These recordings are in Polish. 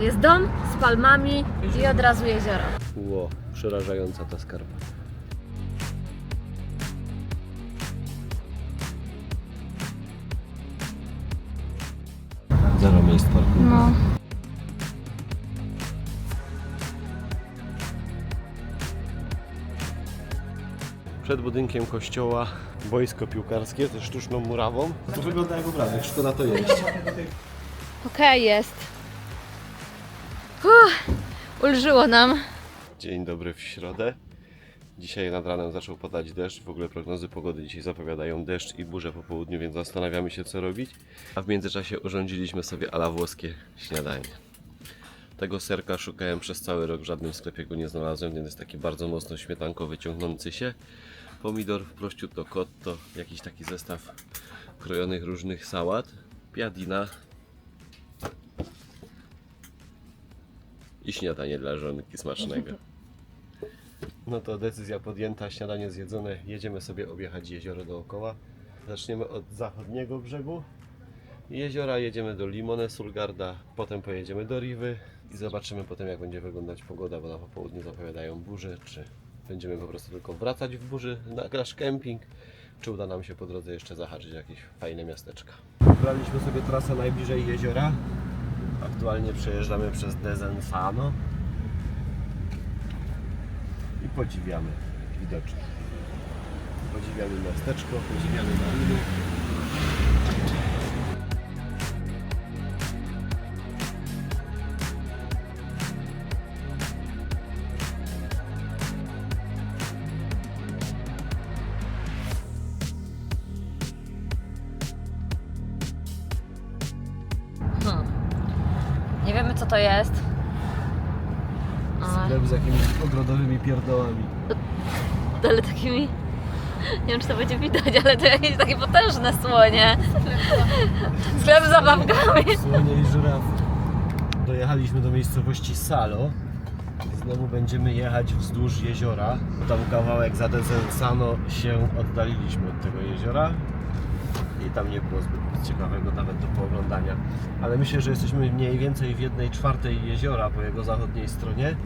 Jest dom z palmami i od razu jezioro. Ło, przerażająca ta skarpa. Zero miejsc parku. No. Przed budynkiem kościoła boisko piłkarskie ze sztuczną murawą. To wygląda jak obrazek, szkoda to jeść. Okej, jest. Ulżyło nam. Dzień dobry w środę. Dzisiaj nad ranem zaczął padać deszcz. W ogóle prognozy pogody dzisiaj zapowiadają deszcz i burzę po południu, więc zastanawiamy się, co robić. A w międzyczasie urządziliśmy sobie ala włoskie śniadanie. Tego serka szukałem przez cały rok, w żadnym sklepie go nie znalazłem, więc jest taki bardzo mocno śmietankowy, ciągnący się. Pomidor, prosciutto cotto, jakiś taki zestaw krojonych różnych sałat, piadina i śniadanie dla żonki smacznego. No to decyzja podjęta, śniadanie zjedzone, jedziemy sobie objechać jezioro dookoła. Zaczniemy od zachodniego brzegu jeziora, jedziemy do Limone Sulgarda, potem pojedziemy do Riwy i zobaczymy potem, jak będzie wyglądać pogoda, bo na popołudniu zapowiadają burze, czy będziemy po prostu tylko wracać w burzy na nasz kemping, czy uda nam się po drodze jeszcze zahaczyć jakieś fajne miasteczka. Wybraliśmy sobie trasę najbliżej jeziora. Aktualnie przejeżdżamy przez Desenzano i podziwiamy widoczki. Podziwiamy miasteczko, podziwiamy mariny. Nie wiemy, co to jest. Sklep z jakimiś ogrodowymi pierdołami. Ale takimi... Nie wiem, czy to będzie widać, ale to jakieś takie potężne słonie. Sklep z zabawkami. Słonie i żurawy. Dojechaliśmy do miejscowości Salo. Znowu będziemy jechać wzdłuż jeziora. Tam kawałek za Desenzano się oddaliliśmy od tego jeziora. I tam nie było zbyt ciekawego nawet do pooglądania. Ale myślę, że jesteśmy mniej więcej w 1/4 jeziora po jego zachodniej stronie.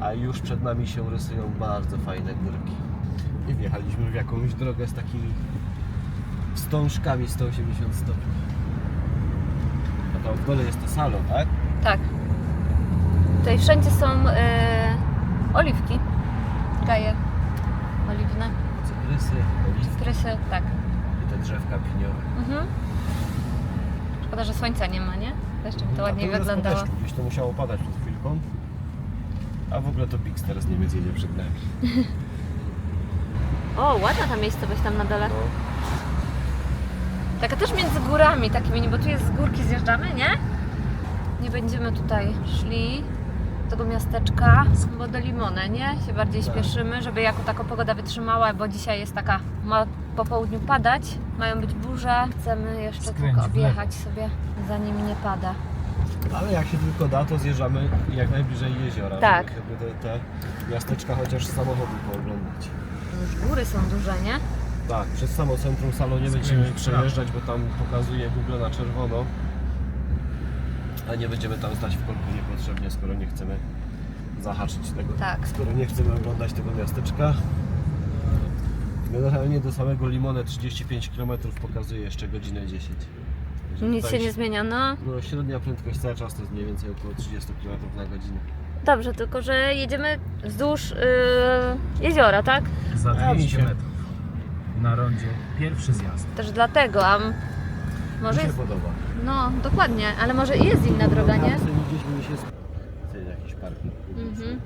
A już przed nami się rysują bardzo fajne górki. I wjechaliśmy w jakąś drogę z takimi wstążkami 180 stopni. A tam w dole jest to Salo, tak? Tak. Tutaj wszędzie są oliwki. Gaje oliwne. Cyprysy, oliwki Krysy, tak. i te drzewka piniowe. Mhm. Szkoda, że słońca nie ma, nie? To jeszcze by to ładniej A to już po wyglądało. deszczu, gdzieś to musiało padać przed chwilką. A w ogóle to Bixter z Niemiec jedzie przed nami. O, ładna ta miejscowość tam na dole. No. Taka też między górami takimi, bo tu jest z górki zjeżdżamy, nie? Nie będziemy tutaj szli do tego miasteczka, bo do Limone, nie? Się bardziej Tak. śpieszymy, żeby jako taka pogoda wytrzymała, bo dzisiaj jest taka, ma po południu padać, mają być burze. Chcemy jeszcze Skręć tylko w lewo. objechać sobie, zanim nie pada. Ale jak się tylko da, to zjeżdżamy jak najbliżej jeziora. Tak. Żeby te miasteczka chociaż z samochodu pooglądać. Już góry są duże, nie? Tak, przez samo centrum Salo nie będziemy przejeżdżać, bo tam pokazuje Google na czerwono. A nie będziemy tam stać w korku niepotrzebnie, skoro nie chcemy zahaczyć tego. Tak. Skoro nie chcemy oglądać tego miasteczka. Generalnie do samego Limone 35 km pokazuje jeszcze godzinę 10. Także Nic tutaj się nie zmienia, no. No, średnia prędkość cały czas to jest mniej więcej około 30 km na godzinę. Dobrze, tylko że jedziemy wzdłuż jeziora, tak? Za A, mi 200 się- metrów. Na rondzie pierwszy zjazd. Też dlatego, a może Mi się jest... podoba. No, dokładnie, ale może i jest inna droga, nie? Gdzieś mi się... To jest jakiś parking. Mhm.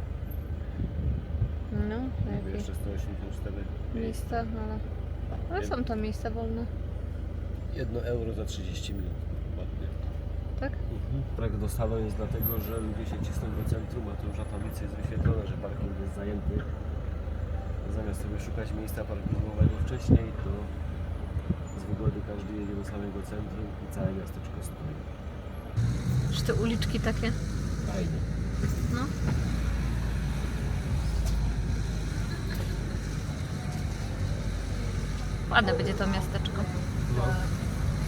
No, Mówię, jakieś jeszcze 184 miejsca, ale są to miejsca wolne, 1 euro za 30 minut. Ładnie. tak? Brak do Salo jest dlatego, że ludzie się cisną do centrum, a tu już na tablicy jest wyświetlone, że parking jest zajęty. Zamiast sobie szukać miejsca parkingowego wcześniej, to z wygody każdy jedzie do samego centrum i całe miasteczko stoi. Czy te uliczki takie? Fajnie. No. Ładne będzie to miasteczko. No.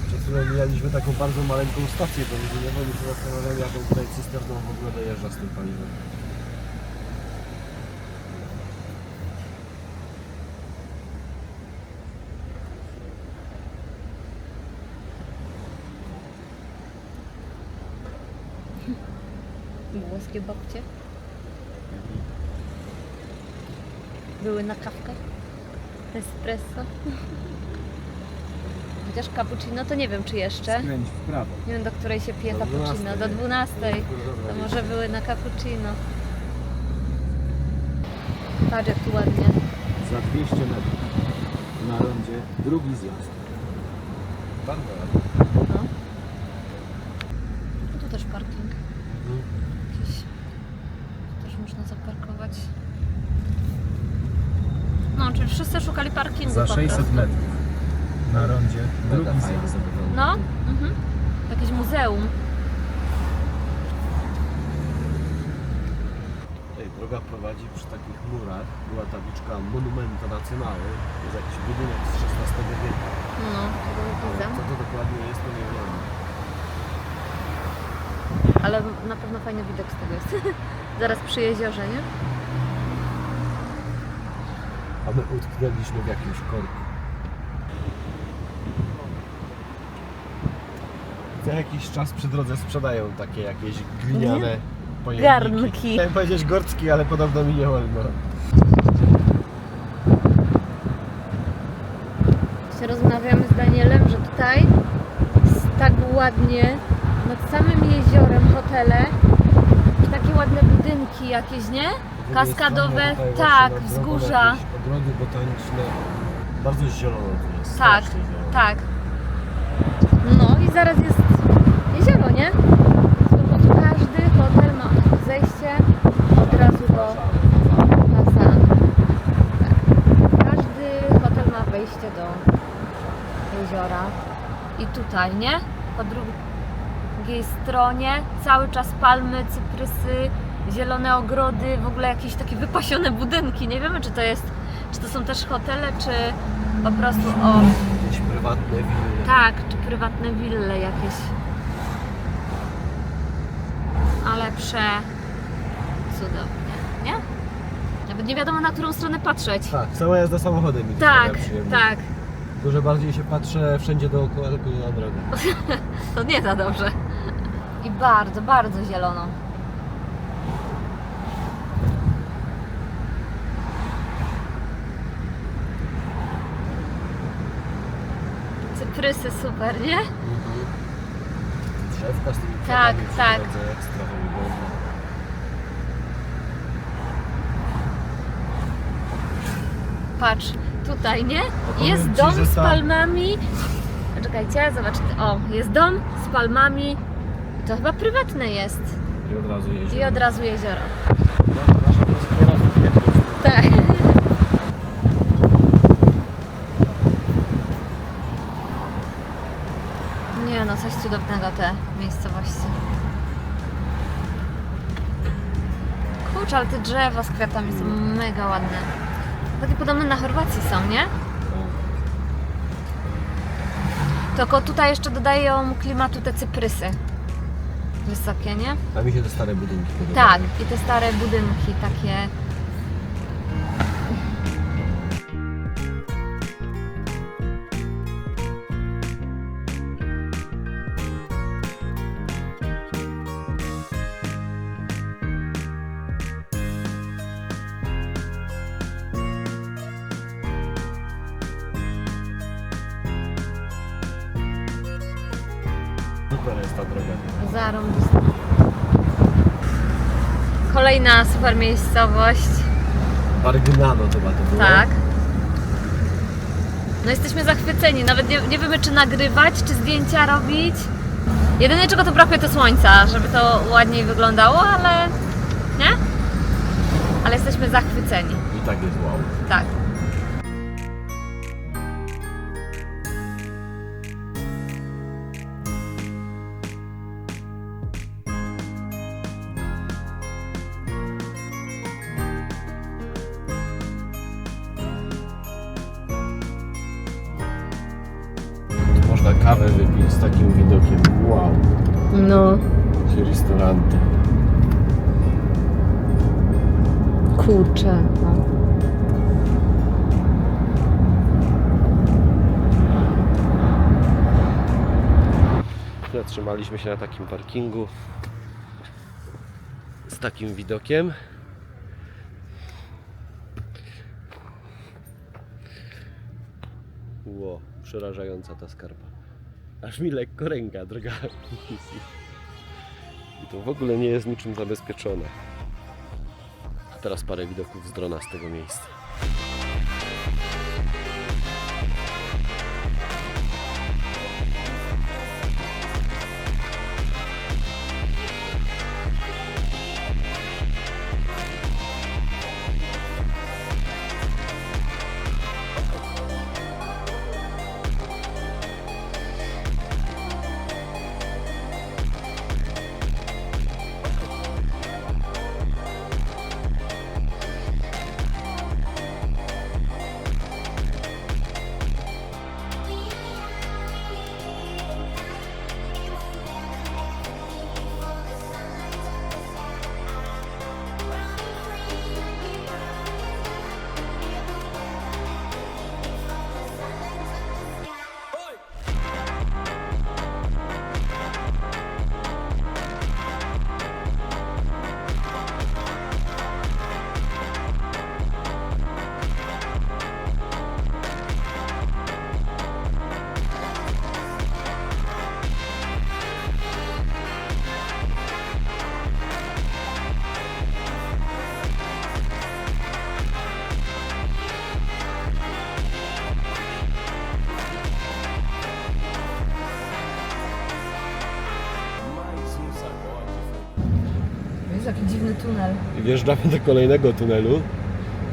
Przed chwilą mijaliśmy taką bardzo maleńką stację benzynową i się zastanawiam, jaką tutaj cysterną w ogóle dojeżdża z tym paliwem. Włoskie babcie. Były na kawkę. Espresso. Chociaż cappuccino to nie wiem, czy jeszcze. Skręć w prawo. Nie wiem, do której się pije Do cappuccino. 12. Do 12. To może były na cappuccino. Patrz, jak tu ładnie. Za 200 metrów. Na rondzie drugi zjazd. Bardzo ładnie. No. No tu też parking. Jakiś. Też można zaparkować. No, czyli wszyscy szukali parkingu Za po 600 prostu. metrów. Na rondzie drugi Mega fajnie zjazd. to wygląda. No, jakieś muzeum. Ej, droga prowadzi przy takich murach. Była tabliczka Monumento Nazionale. To jest jakiś budynek z XVI wieku. No, tego Ale widzę. co to dokładnie jest, to nie wiem. Ale na pewno fajny widok z tego jest. Zaraz przy jeziorze, nie? A my utknęliśmy w jakimś korku. Za jakiś czas przy drodze sprzedają takie jakieś gliniane pojemniki. Garnki. Chciałem powiedzieć gorcki, ale podobno mi nie wolno. Się rozmawiamy z Danielem, że tutaj jest tak ładnie nad samym jeziorem hotele i takie ładne budynki jakieś, nie? Kaskadowe, tak, wzgórza. Ogrody botaniczne. Bardzo zielono tu jest. Tak, strasznie zielono. tak. No i zaraz jest jezioro, nie? Po prostu każdy hotel ma zejście od razu do fasady. Tak. Każdy hotel ma wejście do jeziora. I tutaj, nie? Po drugiej stronie cały czas palmy, cyprysy, zielone ogrody, w ogóle jakieś takie wypasione budynki. Nie wiemy, czy to są też hotele, czy po prostu Jakieś prywatne willy. tak, czy prywatne wille jakieś. Ale cudownie, nie? Nawet nie wiadomo, na którą stronę patrzeć. Tak, sama jazda samochodem mi to Tak, sprawia przyjemność. tak. Dużo bardziej się patrzę wszędzie dookoła, tylko nie na drogę. To nie za dobrze. I bardzo, bardzo zielono. Cyprysy super, nie? Drzewka z tymi Tak, kwiatami przy tak. drodze, ekstra to wygląda. Patrz, tutaj, nie? powiem Jest ci, dom że z ta- palmami. Czekajcie, zobaczcie. O, jest dom z palmami. To chyba prywatne jest. I od razu jeździ. I od razu jezioro. Nasza atmosfera w kwietniu. Tak. Nie no, coś cudownego te miejscowości. Kurczę, ale te drzewa z kwiatami są mega ładne. Takie podobne na Chorwacji są, nie? Tylko tutaj jeszcze dodają klimatu te cyprysy. Wysokie, nie? A mi się te stare budynki podobają. Tak, i te stare budynki takie. Super jest ta droga. Zarąbiste. Kolejna super miejscowość. Bargnano chyba to było. Tak. No jesteśmy zachwyceni. Nawet nie wiemy, czy nagrywać, czy zdjęcia robić. Jedyne, czego tu brakuje, to słońca, żeby to ładniej wyglądało, ale nie? Ale jesteśmy zachwyceni. I tak jest wow. Tak. Tu można kawę wypić z takim widokiem. Wow, No, restauranty. kurczę. No. Zatrzymaliśmy się na takim parkingu z takim widokiem. Ło, przerażająca ta skarpa. Aż mi lekko ręka drga. I to w ogóle nie jest niczym zabezpieczone. A teraz parę widoków z drona z tego miejsca. Jest jaki dziwny tunel. I wjeżdżamy do kolejnego tunelu,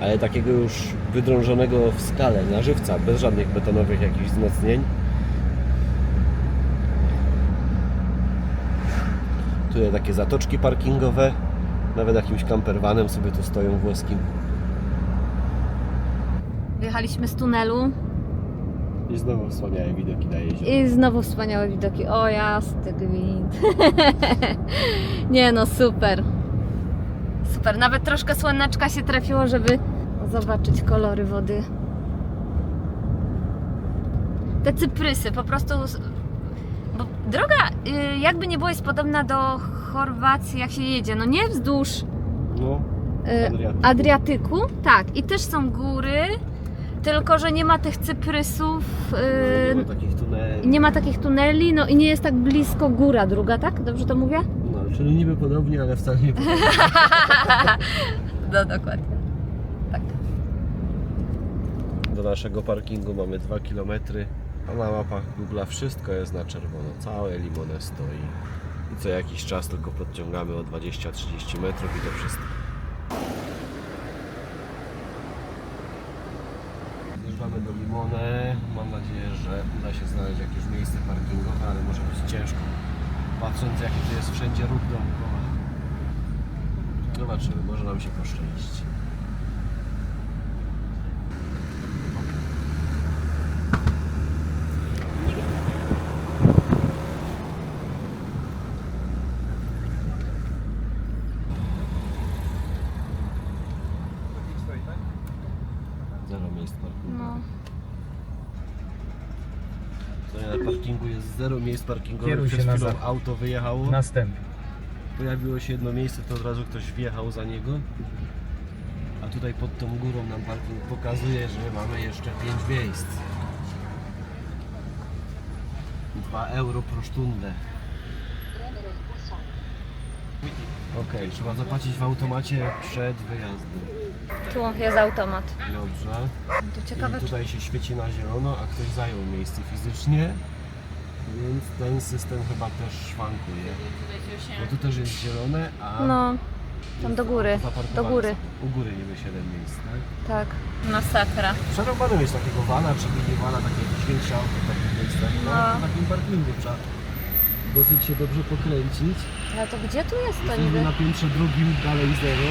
ale takiego już wydrążonego w skale, na żywca, bez żadnych betonowych jakichś wzmocnień. Tutaj takie zatoczki parkingowe, nawet jakimś campervanem sobie tu stoją włoskim. Wyjechaliśmy z tunelu I znowu wspaniałe widoki na jezioro. i znowu wspaniałe widoki. O jasny gwint. Nie no, super. Super. Nawet troszkę słoneczka się trafiło, żeby zobaczyć kolory wody. Te cyprysy po prostu... Bo droga jakby nie było jest podobna do Chorwacji, jak się jedzie. No nie wzdłuż No, Adriatyku. Tak. I też są góry, tylko że nie ma tych cyprysów. nie ma takich tuneli. Nie ma takich tuneli, no i nie jest tak blisko góra druga, tak? Dobrze to mówię? No, czyli niby podobnie, ale wcale nie podobnie. No dokładnie. Tak. Do naszego parkingu mamy 2 km, a na mapach Google'a wszystko jest na czerwono. Całe Limone stoi. I co jakiś czas tylko podciągamy o 20-30 metrów i to wszystko. Zjeżdżamy do Limone. Mam nadzieję, że uda się znaleźć jakieś miejsce parkingowe, ale może być ciężko. Patrząc jaki tu jest wszędzie ruch dookoła. Zobaczymy, może nam się poszczęści. Zero miejsc parkingowych. No. Tutaj na parkingu jest zero miejsc parkingowych. Kieruj się Przed na chwilą zachód. auto wyjechało. Następny. Pojawiło się jedno miejsce, to od razu ktoś wjechał za niego. A tutaj pod tą górą nam parking pokazuje, że mamy jeszcze 5 miejsc. 2 euro pro sztundę. Okej, trzeba zapłacić w automacie przed wyjazdem. Tu jest automat. Dobrze. To ciekawe, I tutaj się świeci na zielono, a ktoś zajął miejsce fizycznie. Więc ten system chyba też szwankuje. Bo tu też jest zielone, a no, tam do góry, zaparkowane do góry. są. U góry niby 7 miejsc, tak? Tak. Masakra. Przerobane jest takiego vana czy minivana, takie jakieś większe auto w takich miejscach. No. No. Na takim parkingu trzeba dosyć się dobrze pokręcić. Ale to gdzie tu jest to Jesteśmy niby? na piętrze drugim, dalej zero.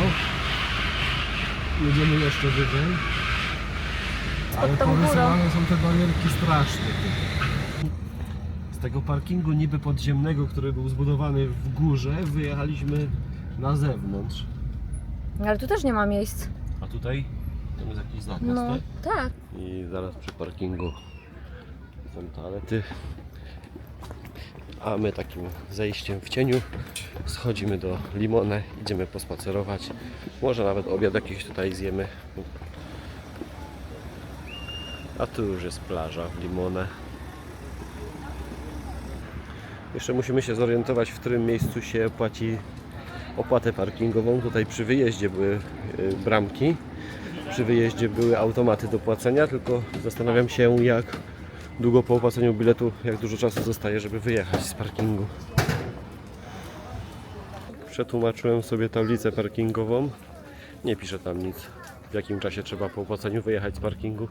Jedziemy jeszcze wyżej. Ale tą górą. porysowane są te barierki strasznie. tego parkingu niby podziemnego, który był zbudowany w górze, wyjechaliśmy na zewnątrz. Ale tu też nie ma miejsc. A tutaj tam jest jakiś zakaz, No, tak? tak. I zaraz przy parkingu są toalety. A my takim zejściem w cieniu schodzimy do Limone, idziemy pospacerować. Może nawet obiad jakiś tutaj zjemy. A tu już jest plaża w Limone. Jeszcze musimy się zorientować, w którym miejscu się płaci opłatę parkingową. Tutaj przy wyjeździe były bramki, przy wyjeździe były automaty do płacenia, tylko zastanawiam się, jak długo po opłaceniu biletu, jak dużo czasu zostaje, żeby wyjechać z parkingu. Przetłumaczyłem sobie tablicę parkingową. Nie pisze tam nic, w jakim czasie trzeba po opłaceniu wyjechać z parkingu.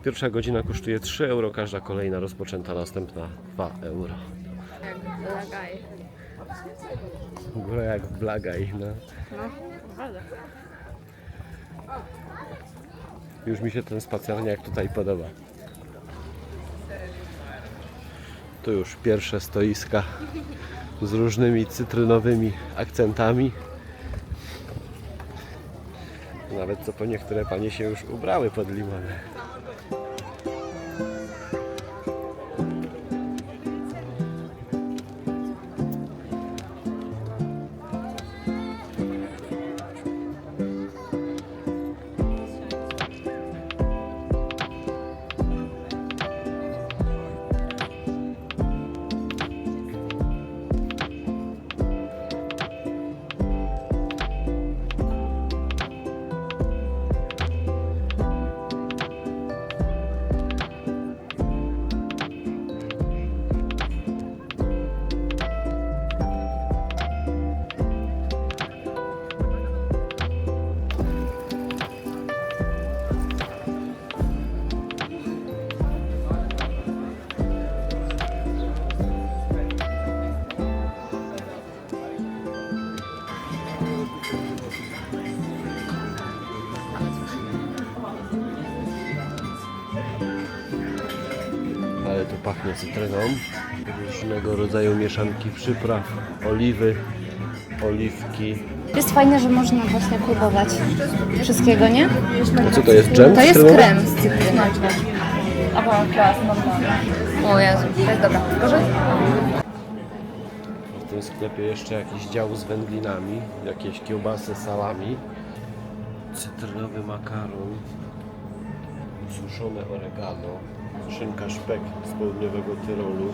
Pierwsza godzina kosztuje 3 euro, każda kolejna rozpoczęta, następna 2 euro. Jak blagaj. Góra jak w Blagaj, no. No, naprawdę. Już mi się ten spacerniak tutaj podoba. Tu już pierwsze stoiska z różnymi cytrynowymi akcentami. Nawet co po niektóre panie się już ubrały pod limonę. Ale tu pachnie cytryną. Różnego rodzaju mieszanki przypraw, oliwy, oliwki. Jest fajne, że można właśnie próbować wszystkiego, nie? A co to jest dżem? To jest cytrynowy? krem z cytryny. O Jezu, to jest dobra. Gorzej? W tym sklepie jeszcze jakiś dział z wędlinami, jakieś kiełbasy, salami, cytrynowy makaron, suszone oregano, szynka szpek z południowego Tyrolu.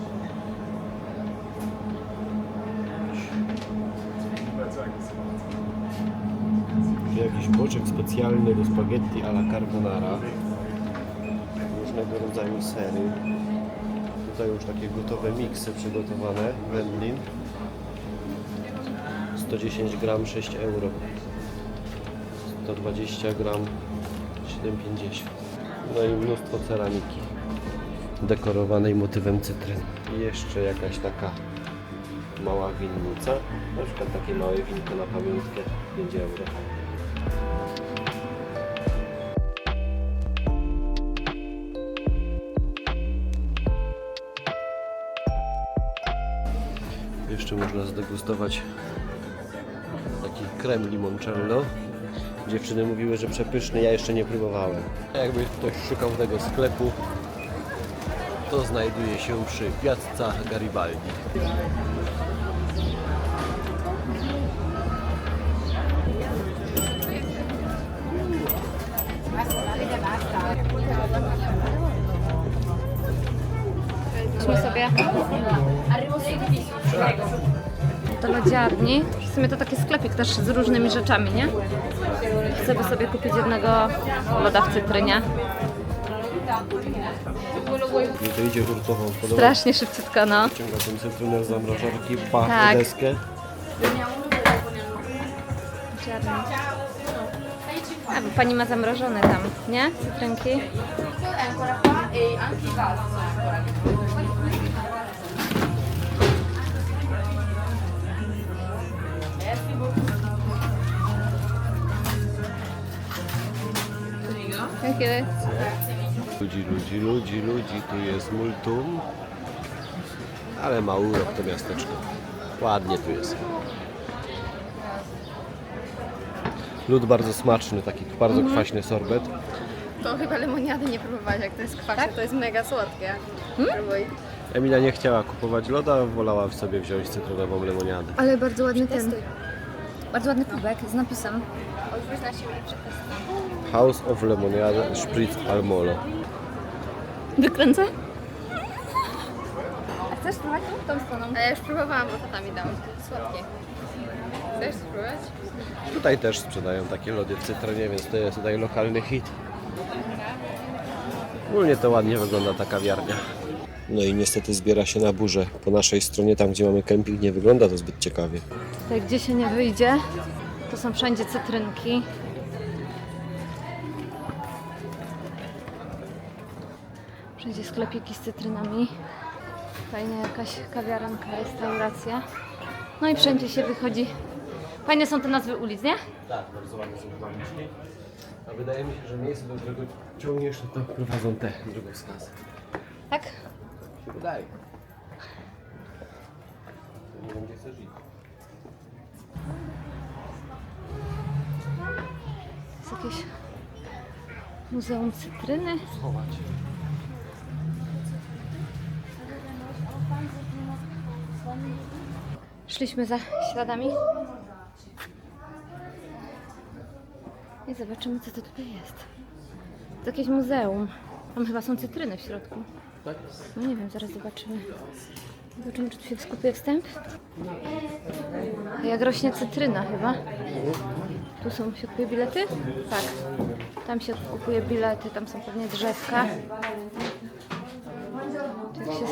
Jakiś boczek specjalny do spaghetti alla carbonara, różnego rodzaju sery. Tutaj już takie gotowe miksy przygotowane, wędlin. 110 gram 6 euro, 120 gram 7,50. No i mnóstwo ceramiki dekorowanej motywem cytryn. I jeszcze jakaś taka mała winnica, na przykład takie małe winko na pamiątkę 5 euro. Jeszcze można zdegustować taki krem limoncello. Dziewczyny mówiły, że przepyszny, ja jeszcze nie próbowałem. Jakby ktoś szukał tego sklepu, to znajduje się przy Piazza Garibaldi. Weźmy sobie do lodziarni. W sumie to taki sklepik też z różnymi rzeczami, nie? Chcę sobie kupić jednego loda w cytrynie. Nie to idzie hurtowo. Podoba. Strasznie szybciutko, no. Ciąga tą cytrynę z zamrażarki, pach Tak. deskę. A, bo pani ma zamrożone tam, nie? Cytrynki. Jakie? Ludzi, tu jest multum. Ale ma urok to miasteczko. Ładnie tu jest. Lód bardzo smaczny, taki bardzo kwaśny sorbet. To chyba lemoniady nie próbowałaś, jak to jest kwaśne, to jest mega słodkie. Próbuj. Emilia nie chciała kupować loda, wolała sobie wziąć cytrynową lemoniadę. Ale bardzo ładny ten. Testuj. Bardzo ładny kubek z napisem. Odwróć na siebie i przetestuj. House of Lemonade Spritz Almolo. Wykręcę? A chcesz spróbować tą stroną? A ja już próbowałam, bo tata mi dał. Słodkie. Chcesz spróbować? Tutaj też sprzedają takie lody w cytrynie, więc to jest tutaj lokalny hit. Ogólnie to ładnie wygląda ta kawiarnia. No i niestety zbiera się na burzę. Po naszej stronie, tam gdzie mamy kemping, nie wygląda to zbyt ciekawie. Tutaj gdzie się nie wyjdzie, to są wszędzie cytrynki. Wszędzie sklepiki z cytrynami. Fajnie jakaś kawiarenka, restauracja. No i wszędzie się wychodzi. Fajne są te nazwy ulic, nie? Tak, bardzo ładnie są uliczki. A wydaje mi się, że miejsce, do którego ciągniesz, to prowadzą te drogowskazy. Tak? Się wydaje. Nie wiem, gdzie chcesz iść. Jest jakieś muzeum cytryny. Schować. Szliśmy za śladami. I zobaczymy, co to tutaj jest. To jakieś muzeum. Tam chyba są cytryny w środku. Tak? No nie wiem, zaraz zobaczymy. Zobaczymy, czy tu się skupuje wstęp. Jak rośnie cytryna chyba. Tu się kupuje bilety? Tak. Tam się kupuje bilety, tam są pewnie drzewka. Tu jak się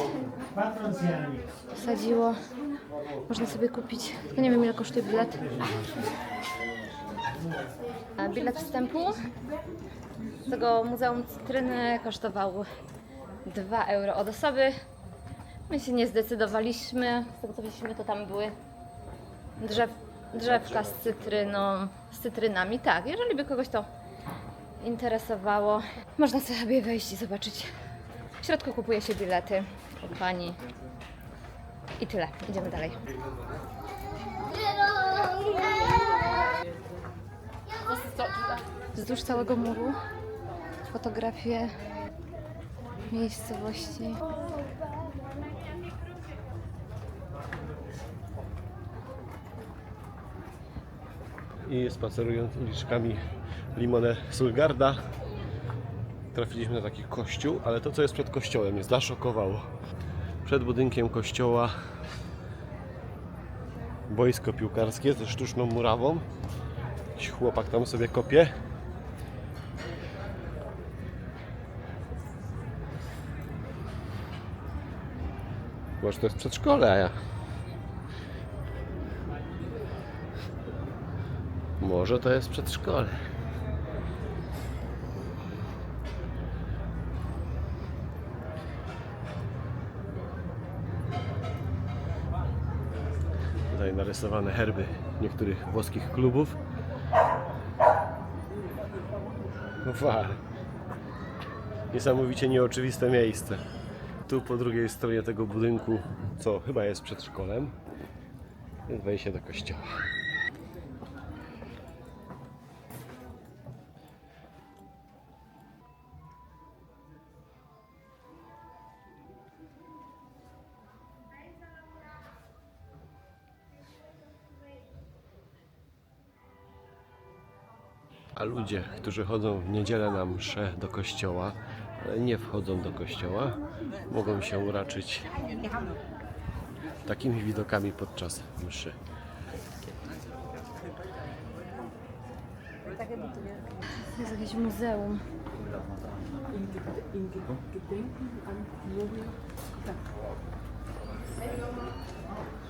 wsadziło. Można sobie kupić, tylko nie wiem, ile kosztuje bilet. A bilet wstępu z tego Muzeum Cytryny kosztował 2 euro od osoby. My się nie zdecydowaliśmy. Z tego co widzieliśmy, to tam były drzewka z cytryną, z cytrynami. Tak, jeżeli by kogoś to interesowało, można sobie wejść i zobaczyć. W środku kupuje się bilety u pani. I tyle. Idziemy dalej. Wzdłuż całego muru fotografie miejscowości. I spacerując uliczkami Limone Sulgarda trafiliśmy na taki kościół, ale to co jest przed kościołem mnie zaszokowało. Przed budynkiem kościoła boisko piłkarskie ze sztuczną murawą. Jakiś chłopak tam sobie kopie. Może to jest przedszkole, a ja... Może to jest przedszkole. Tutaj narysowane herby niektórych włoskich klubów. Wow. Niesamowicie nieoczywiste miejsce. Tu po drugiej stronie tego budynku, co chyba jest przedszkolem, jest wejście do kościoła. A ludzie, którzy chodzą w niedzielę na mszę do kościoła, ale nie wchodzą do kościoła, mogą się uraczyć takimi widokami podczas mszy. To jest jakieś muzeum.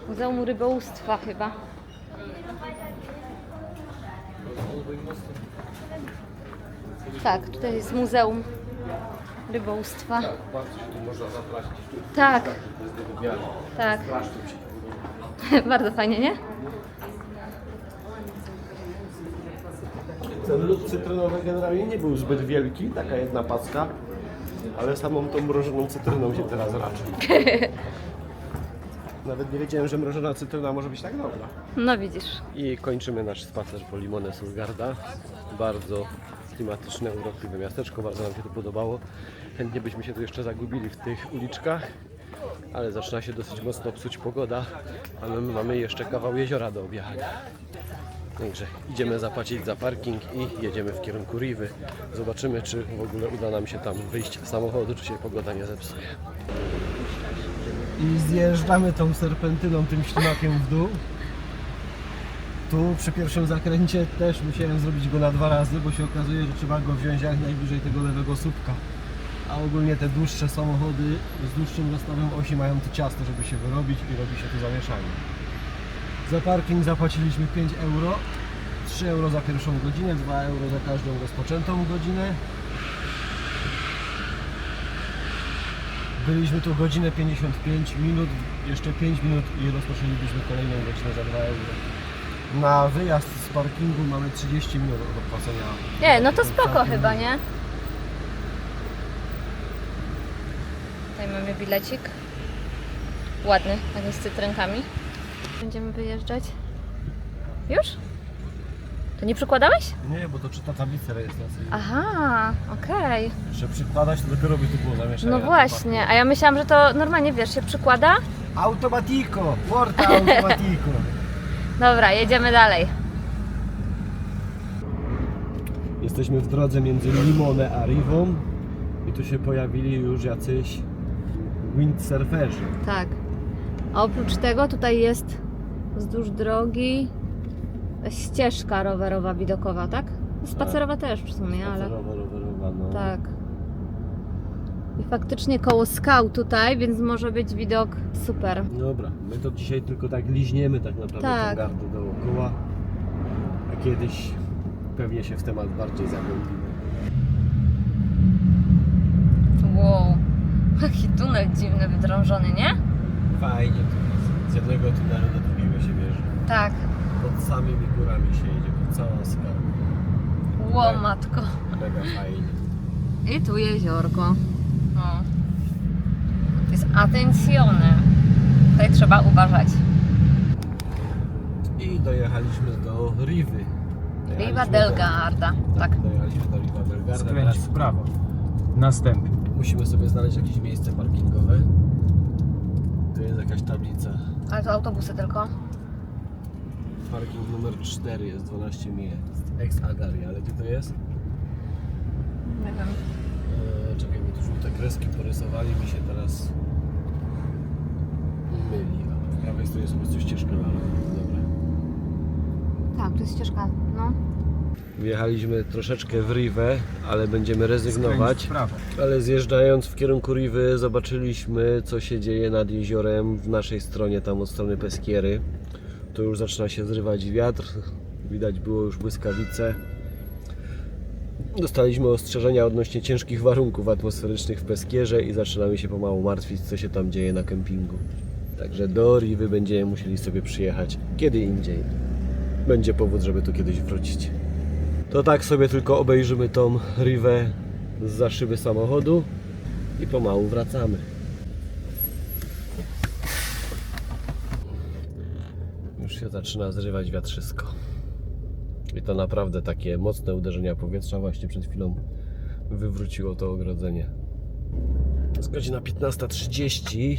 Muzeum Rybołówstwa chyba. Tak, tutaj jest Muzeum Rybołówstwa. Bardzo się tu można zatracić. Tak, To jest do wymiany. tak. Strasznie mi się podoba. Bardzo fajnie, nie? Ten lód cytrynowy generalnie nie był zbyt wielki, taka jedna packa, ale samą tą mrożoną cytryną się teraz raczy. Nawet nie wiedziałem, że mrożona cytryna może być tak dobra. No widzisz. I kończymy nasz spacer po Limone Surgarda. Bardzo klimatyczne, urokliwe miasteczko, bardzo nam się to podobało. Chętnie byśmy się tu jeszcze zagubili w tych uliczkach, ale zaczyna się dosyć mocno psuć pogoda, a my mamy jeszcze kawał jeziora do objechania. Także idziemy zapłacić za parking i jedziemy w kierunku Riwy. Zobaczymy, czy w ogóle uda nam się tam wyjść z samochodu, czy się pogoda nie zepsuje. I zjeżdżamy tą serpentyną, tym ślimakiem w dół. Tu przy pierwszym zakręcie też musiałem zrobić go na 2 razy, bo się okazuje, że trzeba go wziąć jak najbliżej tego lewego słupka. A ogólnie te dłuższe samochody z dłuższym rozstawem osi mają to ciasto, żeby się wyrobić i robi się tu zamieszanie. Za parking zapłaciliśmy 5 euro, 3 euro za pierwszą godzinę, 2 euro za każdą rozpoczętą godzinę. Byliśmy tu godzinę 55 minut, jeszcze 5 minut i rozpoczęlibyśmy kolejną godzinę za 2 euro. Na wyjazd z parkingu mamy 30 minut od opłacenia. Nie, no to spoko chyba, nie? Tutaj mamy bilecik. Ładny, taki z cytrynkami. Będziemy wyjeżdżać. Już? To nie przykładałeś? Nie, bo to czyta tablicę rejestracyjną. Aha, okej. Jeszcze przykładać, to dopiero by tu było zamieszanie. No właśnie, a ja myślałam, że to normalnie, wiesz, się przykłada. Automatico! Porta automatico! Dobra, jedziemy dalej. Jesteśmy w drodze między Limone a Rivą i tu się pojawili już jacyś windsurferzy. Tak. A oprócz tego tutaj jest wzdłuż drogi ścieżka rowerowa widokowa, tak? Spacerowa też w sumie, ale... Spacerowa, rowerowa, no. Tak. I faktycznie koło skał tutaj, więc może być widok super. Dobra, my to dzisiaj tylko tak liźniemy tak naprawdę Tak. tą gardę dookoła, a kiedyś pewnie się w temat bardziej zagłębimy. Wow, jaki tunel dziwny, wydrążony, nie? Fajnie tu jest. Z jednego tunelu do drugiego się bierze. Tak. Pod samymi górami się jedzie, pod całą skalę. Ło, matko. Mega fajnie. I tu jeziorko. O. To jest Atencione. Tutaj trzeba uważać. I dojechaliśmy do Rivy. Riva del Garda. Tak. Dojechaliśmy do Riva del Garda. Skręć Teraz w prawo. Następnie. musimy sobie znaleźć jakieś miejsce parkingowe. Tu jest jakaś tablica. Ale to autobusy tylko. Parking numer 4 jest 12 mil. Ex-Agari, ale gdzie to jest? Nie wiem. Czekaj, bo tu żółte kreski porysowali mi się teraz myli. A po prawej stronie jest po prostu ścieżka lalna. Dobra. Tak, tu jest ścieżka. No. Wjechaliśmy troszeczkę w Rivę, ale będziemy Skręć rezygnować. w prawo. Ale zjeżdżając w kierunku Riwy zobaczyliśmy, co się dzieje nad jeziorem w naszej stronie, tam od strony Peschiera. Tu już zaczyna się zrywać wiatr, widać było już błyskawice. Dostaliśmy ostrzeżenia odnośnie ciężkich warunków atmosferycznych w Peskierze i zaczynamy się pomału martwić, co się tam dzieje na kempingu. Także do Riwy będziemy musieli sobie przyjechać kiedy indziej. Będzie powód, żeby tu kiedyś wrócić. To tak sobie tylko obejrzymy tą Rivę zza szyby samochodu i pomału wracamy. Już się zaczyna zrywać wiatrzysko. I to naprawdę takie mocne uderzenia powietrza. Właśnie przed chwilą wywróciło to ogrodzenie. Jest godzina 15:30,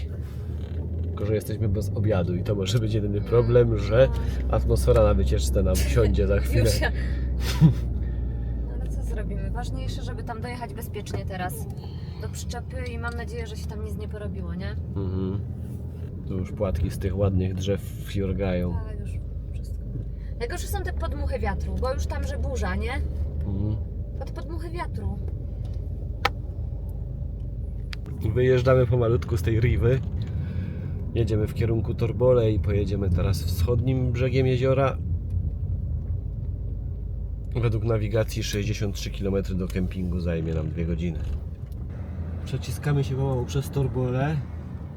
tylko że jesteśmy bez obiadu i to może być jedyny problem, że atmosfera na wycieczce nam siądzie za chwilę. Już się... No ale co zrobimy? Ważniejsze, żeby tam dojechać bezpiecznie teraz do przyczepy i mam nadzieję, że się tam nic nie porobiło, nie? Mhm. Tu już płatki z tych ładnych drzew fiorgają. Ale już wszystko. Najgorsze są te podmuchy wiatru, bo już tam, że burza, nie? Mhm. Pod podmuchy wiatru. Wyjeżdżamy pomalutku z tej Rivy. Jedziemy w kierunku Torbole i pojedziemy teraz wschodnim brzegiem jeziora. Według nawigacji 63 km do kempingu zajmie nam 2 godziny. Przeciskamy się pomału przez Torbole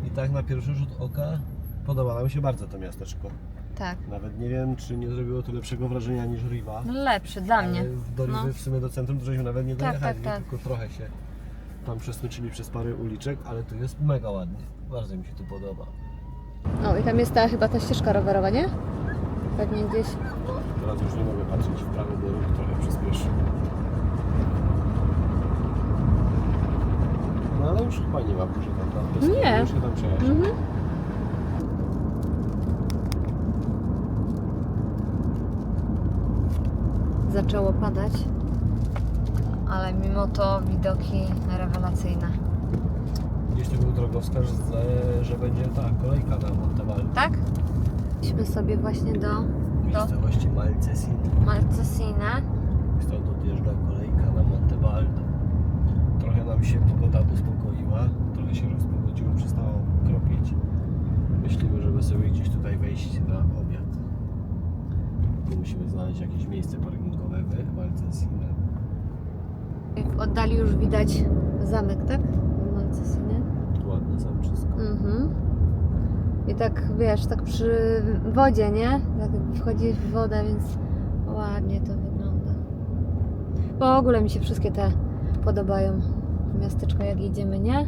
i tak na pierwszy rzut oka podoba nam się bardzo to miasteczko. Tak. Nawet nie wiem, czy nie zrobiło to lepszego wrażenia niż Riva. No lepszy dla mnie. Ale do Riwy No. w sumie do centrum to żeśmy nawet nie Tak, dojechali, tak, tak. tylko trochę się tam przesmyczyli przez parę uliczek, ale tu jest mega ładnie. Bardzo mi się tu podoba. O, i tam jest chyba ta ścieżka rowerowa, nie? Pewnie gdzieś. Teraz już nie mogę patrzeć w prawo, bo ruch trochę przyspieszy. No ale już chyba nie ma burzy tam, prawda? Nie. Już się tam przejeżdża. Mhm. Zaczęło padać, ale mimo to widoki rewelacyjne. Gdzieś tu był drogowskaz, że będzie ta kolejka na Montevallo. Tak? Idźmy sobie właśnie do Miejscowości Malcesine. Malcesine. Stąd odjeżdża kolejka na Montevallo. Trochę nam się pogoda uspokoiła, trochę się rozpogodziło, przestało kropić. Myślimy, żeby sobie gdzieś tutaj wejść na obiad. Tylko musimy znaleźć jakieś miejsce parkingowe w Malcesine. W oddali już widać zamek, tak? Malcesine. Ładne zamczysko. Mhm. I tak wiesz, tak przy wodzie, nie? Tak wchodzi w wodę, więc ładnie to wygląda. W ogóle mi się wszystkie te podobają. Miasteczko jak idziemy, nie?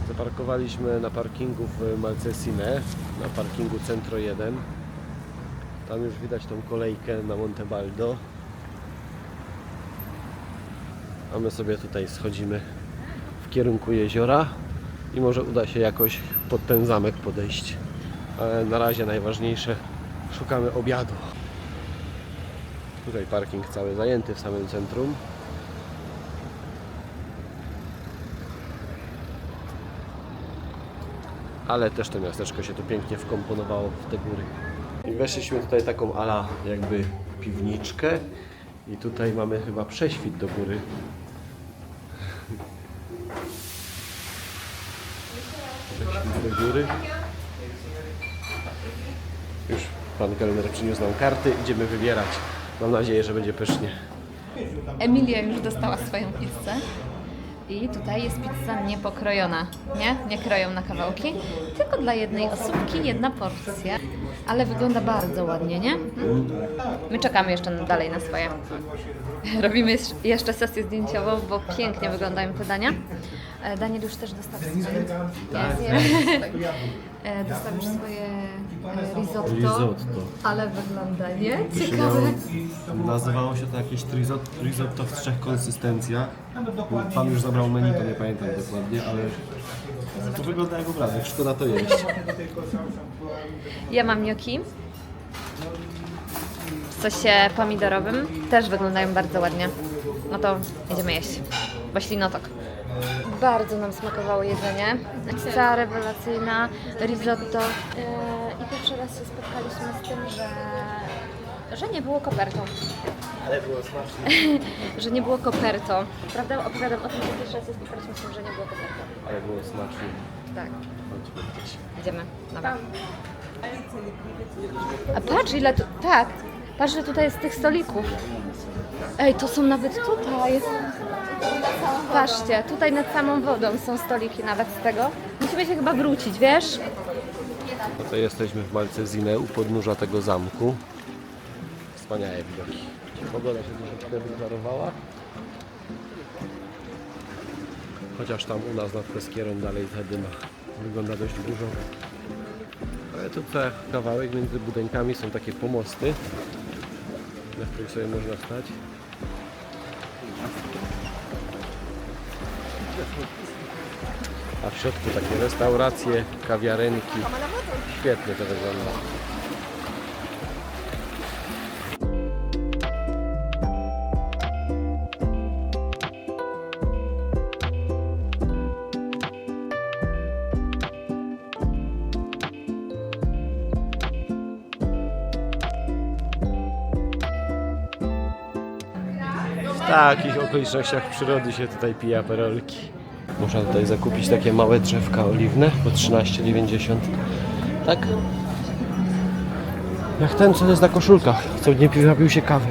Zaparkowaliśmy na parkingu w Malcesine, na parkingu Centro 1. Tam już widać tą kolejkę na Montebaldo. A my sobie tutaj schodzimy w kierunku jeziora i może uda się jakoś pod ten zamek podejść. Ale na razie najważniejsze, szukamy obiadu. Tutaj parking cały zajęty w samym centrum. Ale też to miasteczko się tu pięknie wkomponowało w te góry. I weszliśmy tutaj taką ala jakby piwniczkę i tutaj mamy chyba prześwit do góry. Prześwit do góry. Już pan kelner przyniósł nam karty, idziemy wybierać. Mam nadzieję, że będzie pysznie. Emilia już dostała swoją pizzę. I tutaj jest pizza niepokrojona, nie? Nie kroją na kawałki, tylko dla jednej osobki jedna porcja. Ale wygląda bardzo ładnie, nie? My czekamy jeszcze dalej na swoje. Robimy jeszcze sesję zdjęciową, bo pięknie wyglądają te dania. Daniel już też dostał swoje. Dostał już swoje risotto. Ale wygląda, nie? Ciekawe. Nazywało się to jakieś risotto w 3 konsystencjach. Pan już zabrał menu, to nie pamiętam dokładnie, ale to wygląda jak obrazek, szkoda to jeść. Ja mam gnocchi w sosie pomidorowym. Też wyglądają bardzo ładnie. No to idziemy jeść, bo ślinotok. Bardzo nam smakowało jedzenie. Pizza rewelacyjna, risotto. I pierwszy raz się spotkaliśmy z tym, że nie było kopertą. Ale było smaczne. Że nie było kopertą. Prawda? Opowiadam o tym, że pierwszy raz się spotkaliśmy z tym, że nie było kopertą. Ale było smaczne. Tak. Chodźmy gdzieś. Idziemy. Dobra. A patrz ile tu... Tak. Patrz, że tutaj jest tych stolików. Ej, to są nawet tutaj. Patrzcie, tutaj nad samą wodą są stoliki nawet z tego. Musimy się chyba wrócić, wiesz? Tutaj jesteśmy w Malcesine, u podnóża tego zamku. Wspaniałe widoki. Pogoda się troszeczkę wyczarowała. Chociaż tam u nas nad Pesquierą dalej ta dyma wygląda dość dużo. Ale tutaj kawałek między budynkami są takie pomosty, na których sobie można stać. A w środku takie restauracje, kawiarenki. Świetnie to wygląda. W takich okolicznościach przyrody się tutaj pije aperolki. Można tutaj zakupić takie małe drzewka oliwne po 13,90. Tak? Jak ten, co jest na koszulkach, co nie napił się kawy.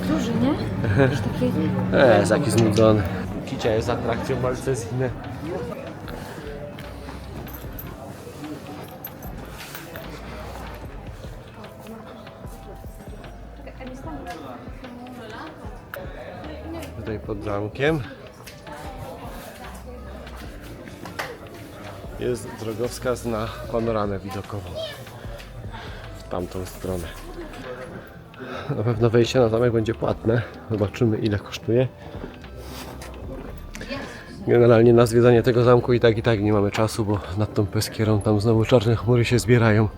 Duży, nie? Jakiś taki... Jest taki znudzony. Kicia jest atrakcją Malcesine. tutaj pod zamkiem. Jest drogowskaz na panoramę widokową w tamtą stronę. Na pewno wejście na zamek będzie płatne. Zobaczymy, ile kosztuje. Generalnie na zwiedzanie tego zamku i tak nie mamy czasu, bo nad tą Peskierą tam znowu czarne chmury się zbierają.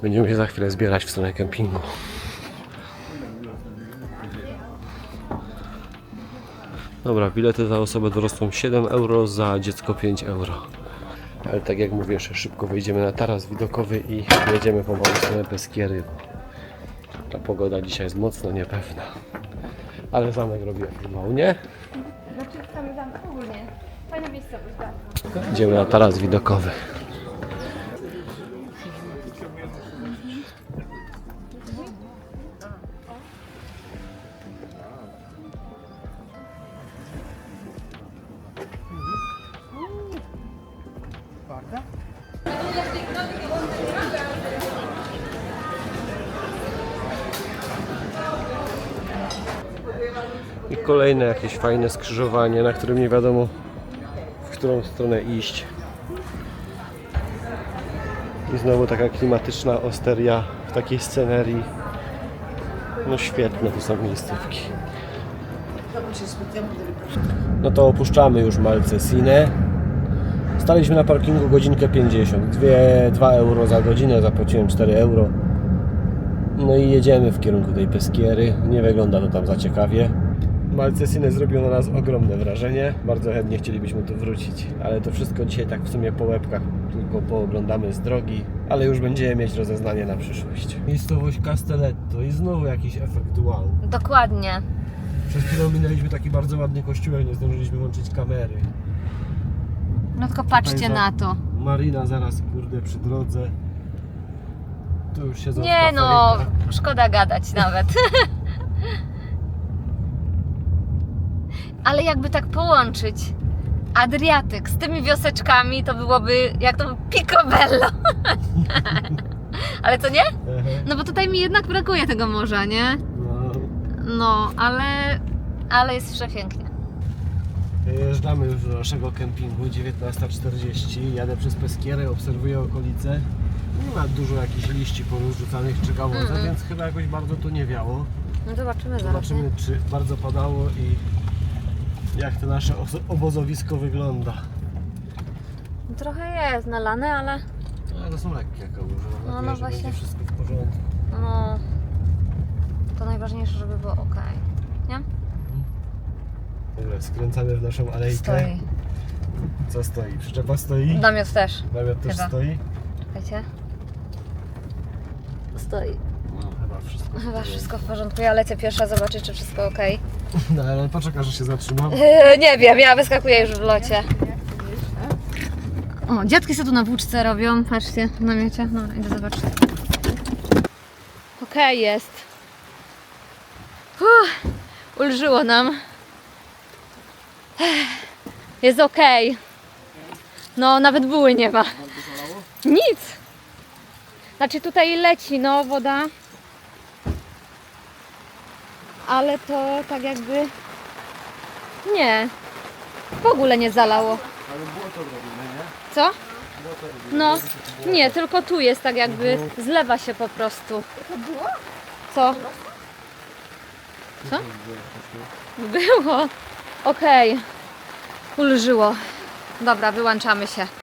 Będziemy się za chwilę zbierać w stronę kempingu. Dobra, bilety za osobę dorosłą 7 euro, za dziecko 5 euro. Ale tak jak mówię, jeszcze szybko wejdziemy na taras widokowy i jedziemy pomału w stronę Peskiery. Ta pogoda dzisiaj jest mocno niepewna. Ale zamek robi pomału, nie? Znaczy same zamek ogólnie. Fajna miejscowość, tak. Idziemy na taras widokowy. I kolejne jakieś fajne skrzyżowanie, na którym nie wiadomo, w którą stronę iść. I znowu taka klimatyczna osteria w takiej scenerii. No świetne to są miejscówki. No to opuszczamy już Malcesinę. Staliśmy na parkingu godzinkę 50. 2 euro za godzinę, zapłaciłem 4 euro. No i jedziemy w kierunku tej Peskiery. Nie wygląda to tam za ciekawie. Malcesinę zrobiło na nas ogromne wrażenie. Bardzo chętnie chcielibyśmy tu wrócić. Ale to wszystko dzisiaj tak w sumie po łebkach. Tylko pooglądamy z drogi. Ale już będziemy mieć rozeznanie na przyszłość. Miejscowość Castelletto i znowu jakiś efekt wow. Dokładnie. Przez chwilę minęliśmy taki bardzo ładny kościółek, nie zdążyliśmy włączyć kamery. No tylko patrzcie Tutaj na to. Marina zaraz, kurde, przy drodze. Tu już siedzą w Nie no, kafelkach. szkoda gadać nawet. Ale jakby tak połączyć Adriatyk z tymi wioseczkami, to byłoby jak to picobello. Ale co nie? No bo tutaj mi jednak brakuje tego morza, nie? No, No, ale jest przepięknie. Jeżdżamy już do naszego kempingu, 19:40. Jadę przez Peskierę, obserwuję okolice. Nie ma dużo jakichś liści porozrzucanych czy gałązek, więc chyba jakoś bardzo tu nie wiało. No zobaczymy zaraz. Zobaczymy, Nie? czy bardzo padało i jak to nasze obozowisko wygląda. No, trochę jest nalane, ale No, to są lekkie kałuże. Mam No, nadzieję, no że właśnie. będzie wszystko w porządku. no, to najważniejsze, żeby było ok. Nie? Dobra, skręcamy w naszą alejkę. Stoi. Co stoi? Przyczepa stoi? Namiot też. Namiot też Chyba. stoi? Wiecie? Stoi. No, chyba wszystko. Chyba wszystko w porządku. Ja lecę pierwsza zobaczyć, czy wszystko ok. No ale poczekaj, że się zatrzymam. Nie wiem, ja wyskakuję już w locie. O, dziadki sobie tu na włóczce robią. Patrzcie, w namiocie. No, idę zobaczyć. Okej, jest. Ulżyło nam. Jest okej. No, nawet buły nie ma. Nic. Znaczy tutaj leci, no, woda. Ale to tak jakby... Nie. W ogóle nie zalało. Ale błoto robimy, nie? Co? No, nie, tylko tu jest tak jakby, zlewa się po prostu. Co? Co? Było. Okej. Ulżyło. Dobra, wyłączamy się.